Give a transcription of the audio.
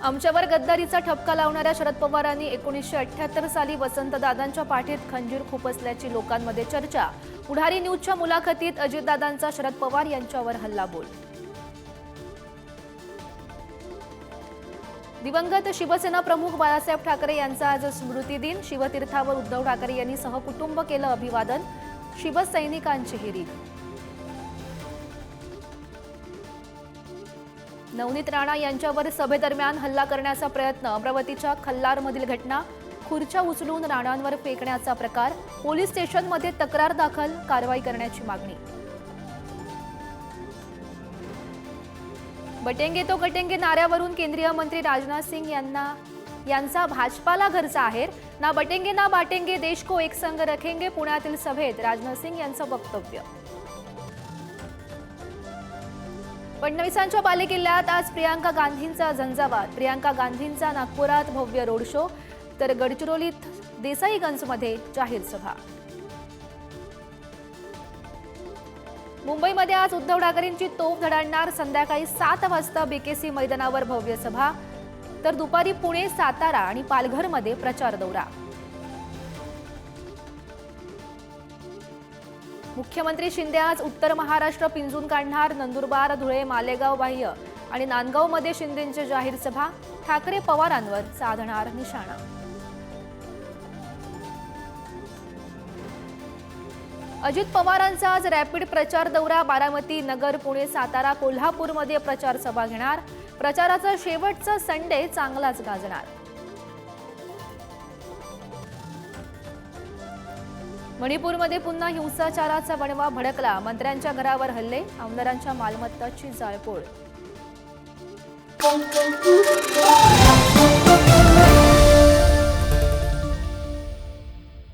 आमच्यावर गद्दारीचा ठपका लावणाऱ्या शरद पवारांनी 1978 साली वसंतदादांच्या पाठीत खंजीर खुपसल्याची लोकांमध्ये चर्चा। पुढारी न्यूजच्या मुलाखतीत अजितदादांचा शरद पवार यांच्यावर हल्लाबोल। दिवंगत शिवसेना प्रमुख बाळासाहेब ठाकरे यांचा आज स्मृती दिन। शिवतीर्थावर उद्धव ठाकरे यांनी सहकुटुंब केलं अभिवादन। शिवसैनिकांची रीघ। नवनीत राणा यांच्यावर सभेदरम्यान हल्ला करण्याचा प्रयत्न। अमरावतीच्या खल्लारमधील घटना। खुर्च्या उचलून राणांवर फेकण्याचा प्रकार। पोलीस स्टेशनमध्ये तक्रार दाखल, कारवाई करण्याची मागणी। बटेंगे तो कटेंगे नाऱ्यावरून केंद्रीय मंत्री राजनाथ सिंह यांचा भाजपाला घरचा आहेर। ना बटेंगे ना बाटेंगे, देश को एक संग रखेंगे। पुण्यातील सभेत राजनाथ सिंह यांचं वक्तव्य। फडणवीसांच्या बालेकिल्ल्यात आज प्रियांका गांधींचा झंझावात। प्रियांका गांधींचा नागपुरात भव्य रोड शो, तर गडचिरोलीत देसाईगंजमध्ये जाहीर सभा। मुंबईमध्ये आज उद्धव ठाकरेंची तोफ धडाडणार। संध्याकाळी 7 वाजता बीकेसी मैदानावर भव्य सभा, तर दुपारी पुणे, सातारा आणि पालघरमध्ये प्रचार दौरा। मुख्यमंत्री शिंदे आज उत्तर महाराष्ट्र पिंजून काढणार। नंदुरबार, धुळे, मालेगाव बाह्य आणि नांदगावमध्ये शिंदेंची जाहीर सभा। ठाकरे पवारांवर साधणार निशाणा। अजित पवारांचा आज रॅपिड प्रचार दौरा। बारामती, नगर, पुणे, सातारा, कोल्हापूरमध्ये प्रचार सभा घेणार। प्रचाराचा शेवटचा संडे चांगलाच गाजणार। मणिपूरमध्ये पुन्हा हिंसाचाराचा बनवा भडकला। मंत्र्यांच्या घरावर हल्ले, आमदारांच्या मालमत्ताची जाळपोळ।